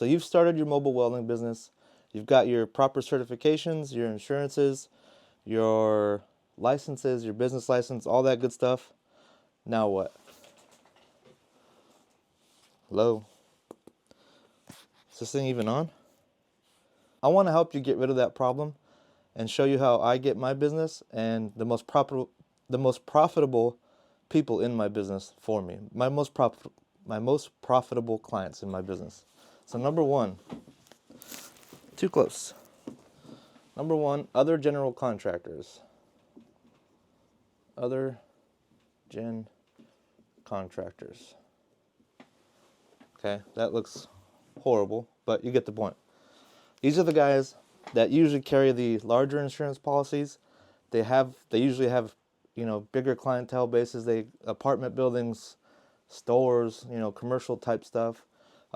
So you've started your mobile welding business. You've got your proper certifications, your insurances, your licenses, your business license, all that good stuff. Now what? Hello? Is this thing even on? I want to help you get rid of that problem and show you how I get my business and the most profitable people in my business for me. My most profitable clients in my business. So number one, too close. Number one, other general contractors. Other gen contractors. Okay, that looks horrible, but you get the point. These are the guys that usually carry the larger insurance policies. They usually have, bigger clientele bases. Apartment buildings, stores, commercial type stuff,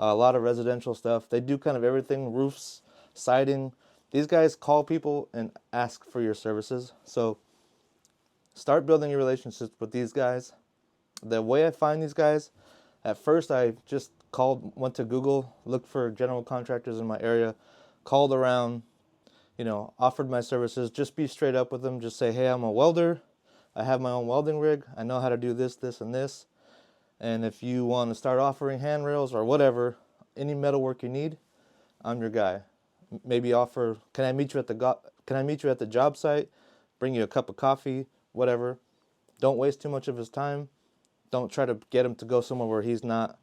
a lot of residential stuff. They do kind of everything, roofs, siding. These guys call people and ask for your services. So start building your relationships with these guys. The way I find these guys, at first I just went to Google, looked for general contractors in my area, called around, offered my services. Just be straight up with them. Just say, hey, I'm a welder. I have my own welding rig. I know how to do this, this, and this. And if you want to start offering handrails or whatever, any metal work you need, I'm your guy. Maybe offer, can I meet you at the job site? Bring you a cup of coffee, whatever. Don't waste too much of his time. Don't try to get him to go somewhere where he's not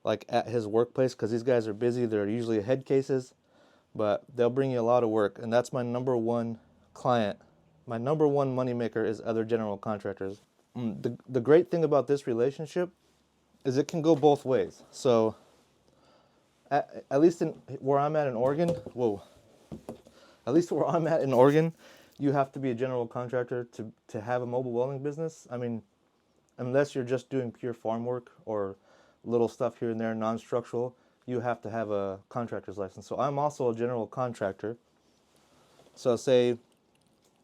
like at his workplace, because these guys are busy. They're usually head cases, but they'll bring you a lot of work. And that's my number one client. My number one moneymaker is other general contractors. The great thing about this relationship is it can go both ways. So at least where I'm at in Oregon, you have to be a general contractor to have a mobile welding business. I mean, unless you're just doing pure farm work or little stuff here and there, non-structural, you have to have a contractor's license. So I'm also a general contractor. So say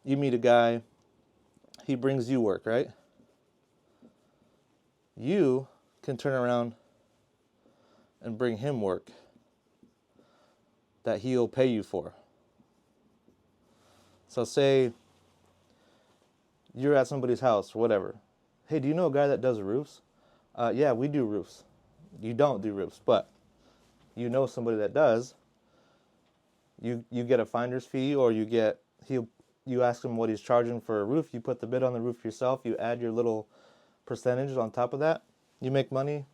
you meet a guy, he brings you work, right? You can turn around and bring him work that he'll pay you for. So say you're at somebody's house or whatever. Hey, do you know a guy that does roofs? Yeah, we do roofs. You don't do roofs, but you know somebody that does. You get a finder's fee, or you ask him what he's charging for a roof. You put the bid on the roof yourself. You add your little percentage on top of that. You make money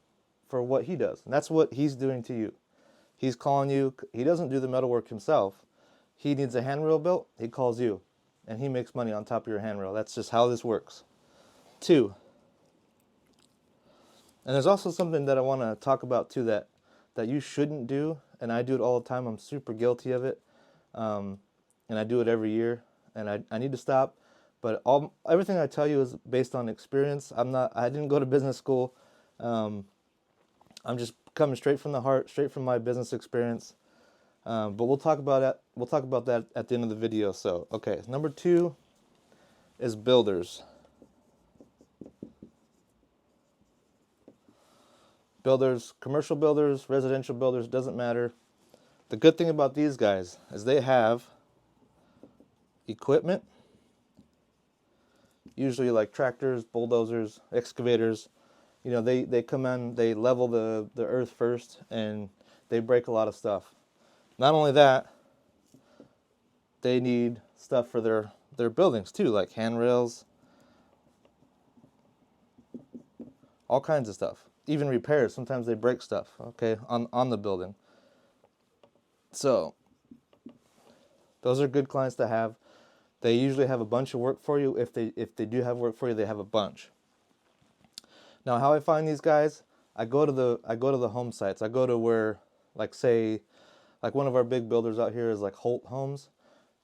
for what he does, and that's what he's doing to you. He's calling you. He doesn't do the metalwork himself. He needs a handrail built. He calls you, and he makes money on top of your handrail. That's just how this works. 2. And there's also something that I want to talk about too that you shouldn't do, and I do it all the time. I'm super guilty of it, and I do it every year, and I need to stop. But everything I tell you is based on experience. I didn't go to business school. I'm just coming straight from the heart, straight from my business experience. But we'll talk about that. We'll talk about that at the end of the video. So, okay, number 2 is builders. Builders, commercial builders, residential builders, doesn't matter. The good thing about these guys is they have equipment, usually like tractors, bulldozers, excavators. They come in, they level the earth first, and they break a lot of stuff. Not only that, they need stuff for their buildings too, like handrails, all kinds of stuff. Even repairs, sometimes they break stuff, okay, on the building. So, those are good clients to have. They usually have a bunch of work for you. If they do have work for you, they have a bunch. Now, how I find these guys, I go to the home sites. I go to where, like one of our big builders out here is like Holt Homes.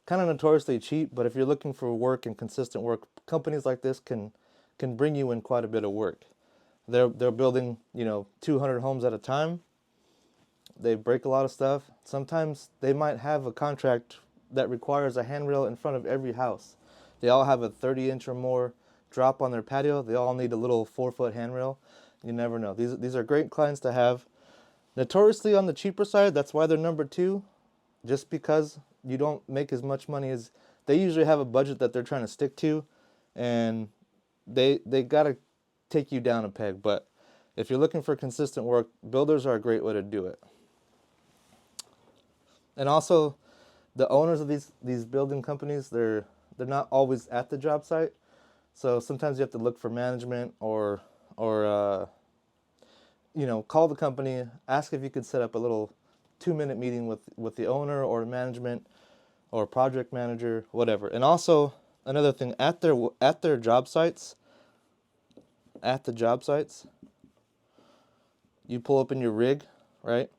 Kind of notoriously cheap, but if you're looking for work and consistent work, companies like this can bring you in quite a bit of work. They're building, 200 homes at a time. They break a lot of stuff. Sometimes they might have a contract that requires a handrail in front of every house. They all have a 30-inch or more drop on their patio. They all need a little 4-foot handrail. You never know. These are great clients to have. Notoriously on the cheaper side, that's why they're number 2, just because you don't make as much money as they usually have a budget that they're trying to stick to, and they got to take you down a peg. But if you're looking for consistent work, builders are a great way to do it. And also, the owners of these building companies, they're not always at the job site, so sometimes you have to look for management or call the company, ask if you could set up a little 2-minute meeting with the owner or management or project manager, whatever. And also another thing, at their job sites, you pull up in your rig, right?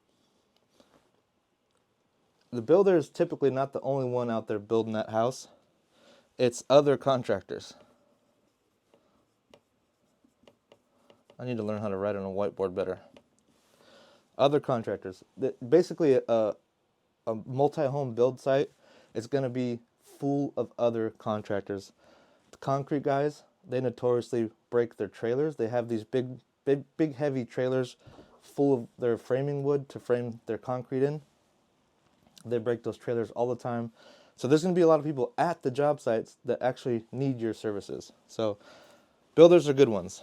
The builder is typically not the only one out there building that house. It's other contractors. I need to learn how to write on a whiteboard better. Other contractors. Basically, a multi-home build site is going to be full of other contractors. The concrete guys, they notoriously break their trailers. They have these big heavy trailers full of their framing wood to frame their concrete in. They break those trailers all the time. So there's going to be a lot of people at the job sites that actually need your services. So builders are good ones.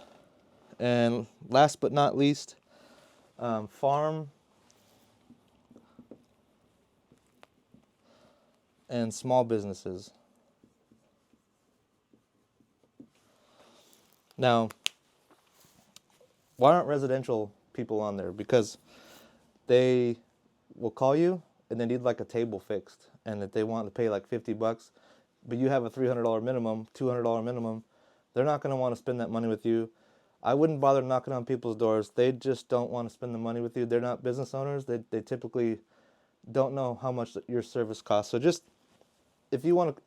And last but not least, farm and small businesses. Now, why aren't residential people on there? Because they will call you and they need like a table fixed, and if they want to pay like $50, but you have a $300 minimum, $200 minimum, they're not going to want to spend that money with you. I wouldn't bother knocking on people's doors. They just don't want to spend the money with you. They're not business owners. They typically don't know how much your service costs. So just if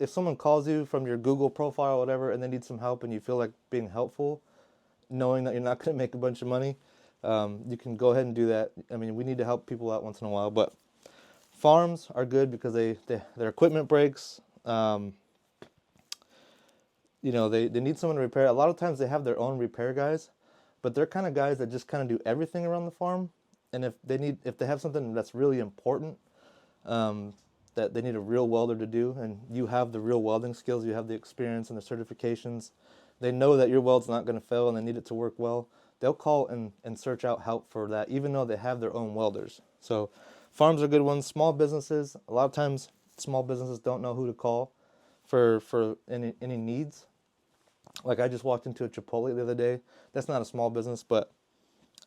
someone calls you from your Google profile or whatever, and they need some help, and you feel like being helpful, knowing that you're not going to make a bunch of money, you can go ahead and do that. I mean, we need to help people out once in a while, but farms are good because their equipment breaks. They need someone to repair. A lot of times they have their own repair guys, but they're kind of guys that just kind of do everything around the farm. And if they have something that's really important, that they need a real welder to do, and you have the real welding skills, you have the experience and the certifications, they know that your weld's not going to fail and they need it to work well, they'll call and search out help for that, even though they have their own welders. So farms are good ones. Small businesses, a lot of times small businesses don't know who to call for any needs. Like I just walked into a Chipotle the other day. That's not a small business,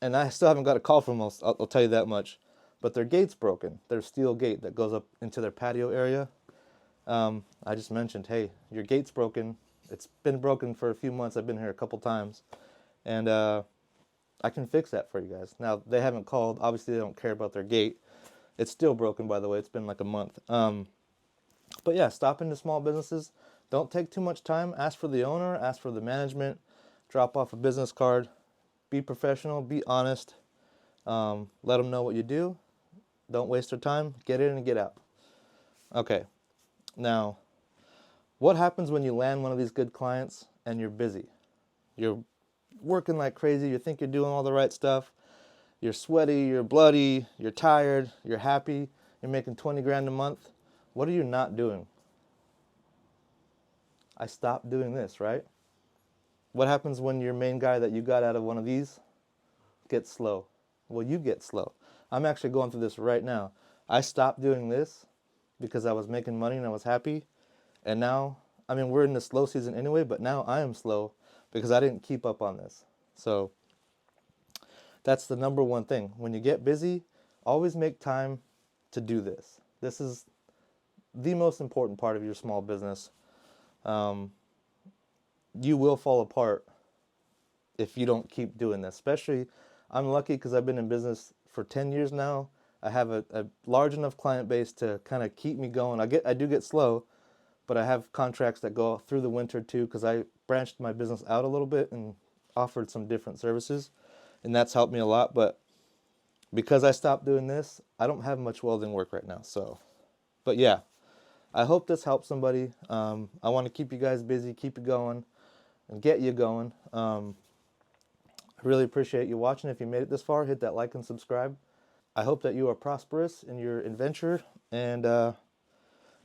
and I still haven't got a call from them, I'll tell you that much. But their gate's broken. Their steel gate that goes up into their patio area. I just mentioned, hey, your gate's broken. It's been broken for a few months. I've been here a couple times. And I can fix that for you guys. Now, they haven't called. Obviously, they don't care about their gate. It's still broken, by the way. It's been like a month. But yeah, stop into small businesses. Don't take too much time. Ask for the owner. Ask for the management. Drop off a business card. Be professional. Be honest. Let them know what you do. Don't waste their time. Get in and get out. Okay. Now, what happens when you land one of these good clients and you're busy? You're working like crazy. You think you're doing all the right stuff. You're sweaty. You're bloody. You're tired. You're happy. You're making 20 grand a month. What are you not doing? I stopped doing this, right? What happens when your main guy that you got out of one of these gets slow? Well, you get slow. I'm actually going through this right now. I stopped doing this because I was making money and I was happy. And now, I mean, we're in the slow season anyway, but now I am slow because I didn't keep up on this. So that's the number one thing. When you get busy, always make time to do this. This is the most important part of your small business. You will fall apart if you don't keep doing this. Especially, I'm lucky because I've been in business for 10 years now. I have a large enough client base to kind of keep me going. I do get slow, but I have contracts that go through the winter too because I branched my business out a little bit and offered some different services, and that's helped me a lot. But because I stopped doing this, I don't have much welding work right now. So, but yeah, I hope this helps somebody. I want to keep you guys busy, keep you going, and get you going. I really appreciate you watching. If you made it this far, hit that like and subscribe. I hope that you are prosperous in your adventure and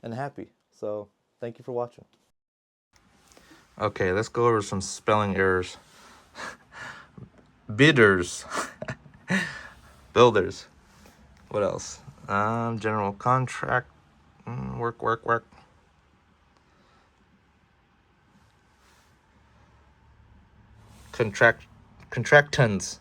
happy. So thank you for watching. Okay, let's go over some spelling errors. Bidders, builders. What else? General contract, work. Contractants.